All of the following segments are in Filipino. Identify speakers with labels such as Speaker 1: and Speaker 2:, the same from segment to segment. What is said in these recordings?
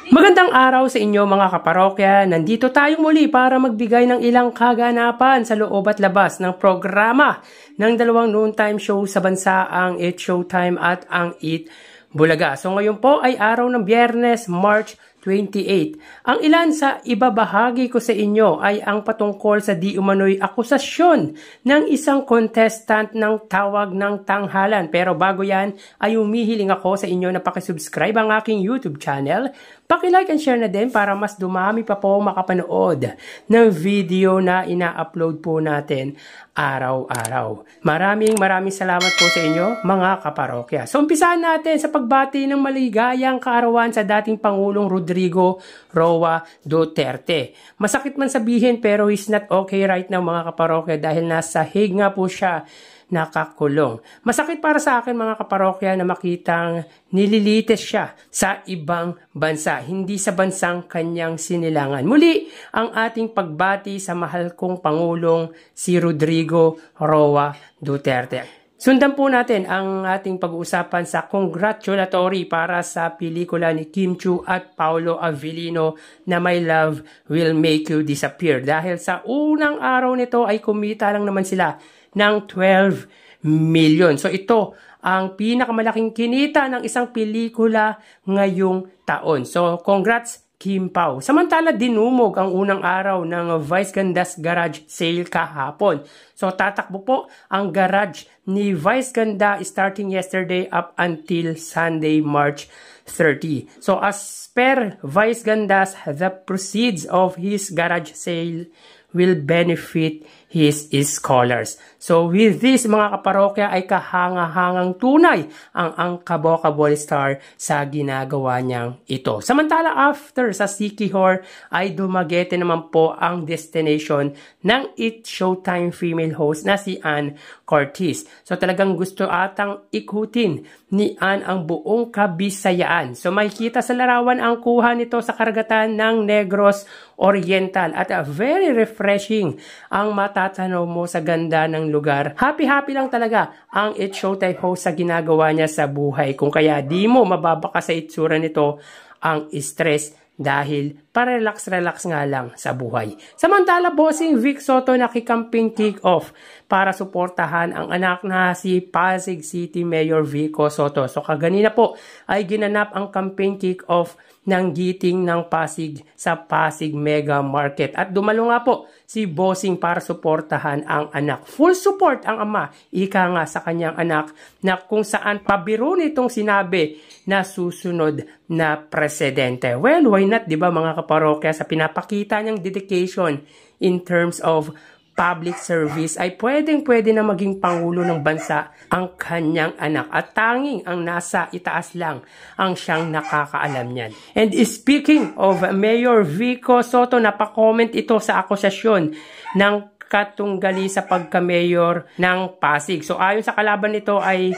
Speaker 1: Magandang araw sa inyo mga kaparokya. Nandito tayong muli para magbigay ng ilang kaganapan sa loob at labas ng programa ng dalawang noontime show sa bansa, ang Eat Showtime at ang Eat Bulaga. So ngayon po ay araw ng Biyernes, March 28. Ang ilan sa ibabahagi ko sa inyo ay ang patungkol sa di umano'y akusasyon ng isang contestant ng tawag ng tanghalan. Pero bago yan ay humihiling ako sa inyo na pakisubscribe ang aking YouTube channel. Paki-like and share na din para mas dumami pa po makapanood ng video na ina-upload po natin araw-araw. Maraming salamat po sa inyo mga kaparokya. So umpisahan natin sa pagbati ng maligayang kaarawan sa dating Pangulong Rodrigo Roa Duterte. Masakit man sabihin pero he's not okay right now mga kaparokya dahil nasa Hague nga po siya nakakulong. Masakit para sa akin mga kaparokya na makitang nililitis siya sa ibang bansa, hindi sa bansang kanyang sinilangan. Muli, ang ating pagbati sa mahal kong Pangulong si Rodrigo Roa Duterte. Sundan po natin ang ating pag-uusapan sa congratulatory para sa pelikula ni Kim Chiu at Paolo Avellino na My Love Will Make You Disappear. Dahil sa unang araw nito ay kumita lang naman sila ng 12 million. So ito ang pinakamalaking kinita ng isang pelikula ngayong taon. So congrats Kim Pao. Samantala dinumog ang unang araw ng Vice Ganda's garage sale kahapon. So tatakbo po ang garage ni Vice Ganda starting yesterday up until Sunday, March 30. So as per Vice Ganda's, the proceeds of his garage sale will benefit his scholars. So with this mga kaparokya ay kahanga-hangang tunay ang Kabokabol Star sa ginagawa niyang ito. Samantala after sa Siquijor ay dumagete naman po ang destination ng Eat Showtime female host na si Ann Curtis. So talagang gusto atang ikutin ni Ann ang buong Kabisayaan. So makikita sa larawan ang kuha nito sa karagatan ng Negros Oriental at very refreshing ang matatanaw mo sa ganda ng lugar. Happy lang talaga ang Eat Showtime host sa ginagawa niya sa buhay. Kung kaya di mo mababaka sa itsura nito ang stress dahil parelax-relax nga lang sa buhay. Samantala, bossing Vic Soto nakikamping kick-off para suportahan ang anak na si Pasig City Mayor Vico Soto. So kaganina po ay ginanap ang campaign kick-off ng giting ng Pasig sa Pasig Mega Market. At dumalo nga po si bossing para suportahan ang anak. Full support ang ama, ika nga sa kanyang anak na kung saan pabiro nitong sinabi na susunod na presidente. Well, why not, di ba mga kaparokya, sa pinapakita niyang dedication in terms of public service ay pwedeng-pwede na maging pangulo ng bansa ang kanyang anak. At tanging ang nasa itaas lang ang siyang nakakaalam niyan. And speaking of Mayor Vico Soto, napakomment ito sa akusasyon ng katunggali sa pagka-mayor ng Pasig. So ayon sa kalaban nito ay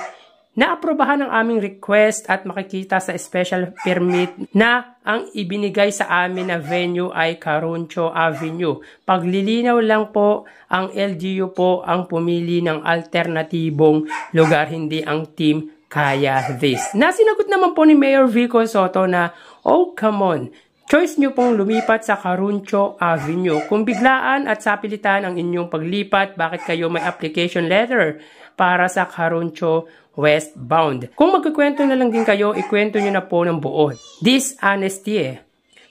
Speaker 1: naaprobahan ang aming request at makikita sa special permit na ang ibinigay sa amin na venue ay Caruncho Avenue. Paglilinaw lang po, ang LGU po ang pumili ng alternatibong lugar, hindi ang team Kaya This. Nasinagot naman po ni Mayor Vico Soto na, oh come on, choice nyo pong lumipat sa Caruncho Avenue. Kung biglaan at sapilitan ang inyong paglipat, bakit kayo may application letter para sa Caruncho westbound? Kung magkikwento na lang din kayo, ikwento nyo na po ng buo. Dishonesty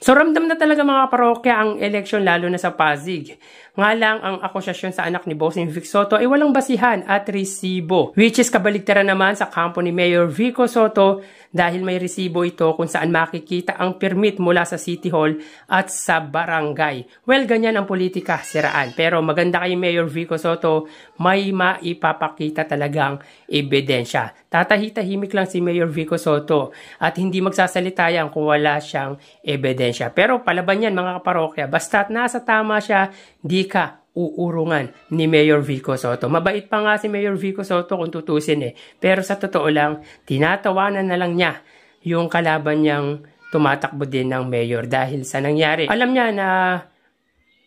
Speaker 1: So ramdam na talaga mga parokya ang eleksyon lalo na sa Pasig. Nga lang ang akusasyon sa anak ni bossing Vic Soto ay walang basihan at resibo. Which is kabaligtaran naman sa kampo ni Mayor Vico Soto dahil may resibo ito kung saan makikita ang permit mula sa City Hall at sa barangay. Well, ganyan ang politika, siraan. Pero maganda kay Mayor Vico Soto, may maipapakita talagang ebidensya. Tatahitahimik lang si Mayor Vico Soto at hindi magsasalita yan kung wala siyang ebidensya. Pero palaban yan mga kaparokya, basta't nasa tama siya, di ka uurungan ni Mayor Vico Soto. Mabait pa nga si Mayor Vico Soto kung tutusin Pero sa totoo lang, tinatawanan na lang niya yung kalaban niyang tumatakbo din ng mayor dahil sa nangyari. Alam niya na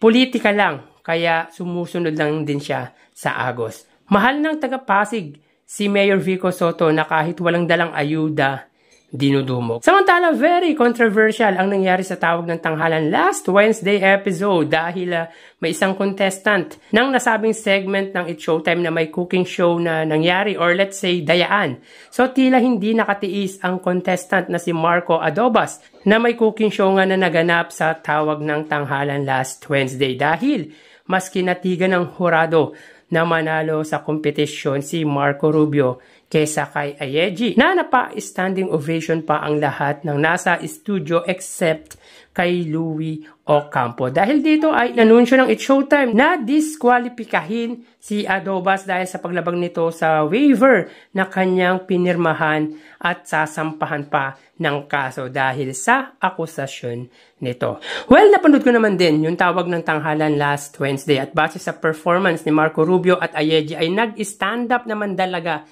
Speaker 1: politika lang, kaya sumusunod lang din siya sa agos. Mahal ng taga-Pasig si Mayor Vico Soto na kahit walang dalang ayuda, dinudumog. Samantala, very controversial ang nangyari sa Tawag ng Tanghalan last Wednesday episode dahil may isang contestant ng nasabing segment ng It's Showtime na may cooking show na nangyari or let's say dayaan. So tila hindi nakatiis ang contestant na si Marco Adobas na may cooking show nga na naganap sa Tawag ng Tanghalan last Wednesday dahil mas kinatigan ng hurado na manalo sa kompetisyon si Marco Rubio kesa kay Ayeji na napa-standing ovation pa ang lahat ng nasa studio except kay Louie Ocampo. Dahil dito ay nanunsyo ng It's Showtime na diskwalipikahin si Adobas dahil sa paglabag nito sa waiver na kanyang pinirmahan at sasampahan pa ng kaso dahil sa akusasyon nito. Well, napanood ko naman din yung Tawag ng Tanghalan last Wednesday at base sa performance ni Marco Rubio at Ayeji ay nag-stand up naman talaga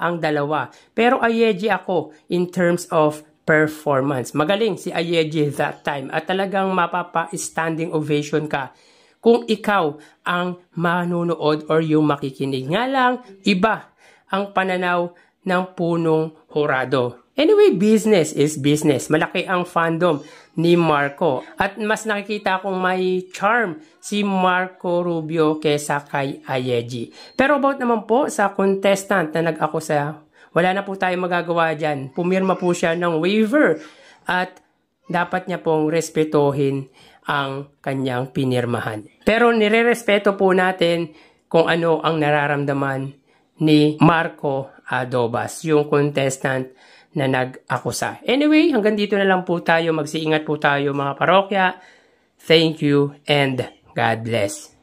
Speaker 1: ang dalawa. Pero Ayeji ako in terms of performance. Magaling si Ayeji that time at talagang mapapa-standing ovation ka kung ikaw ang manunood or yung makikinig. Nga lang, iba ang pananaw ng punong hurado. Anyway, business is business. Malaki ang fandom ni Marco. At mas nakikita kong may charm si Marco Rubio kesa kay Ayeji. Pero about naman po sa contestant na nag-akusa, wala na po tayong magagawa dyan. Pumirma po siya ng waiver at dapat niya pong respetuhin ang kanyang pinirmahan. Pero nire-respeto po natin kung ano ang nararamdaman ni Marco Adobas, yung contestant na nag-akusa. Anyway, hanggang dito na lang po tayo. Magsiingat po tayo mga parokya. Thank you and God bless.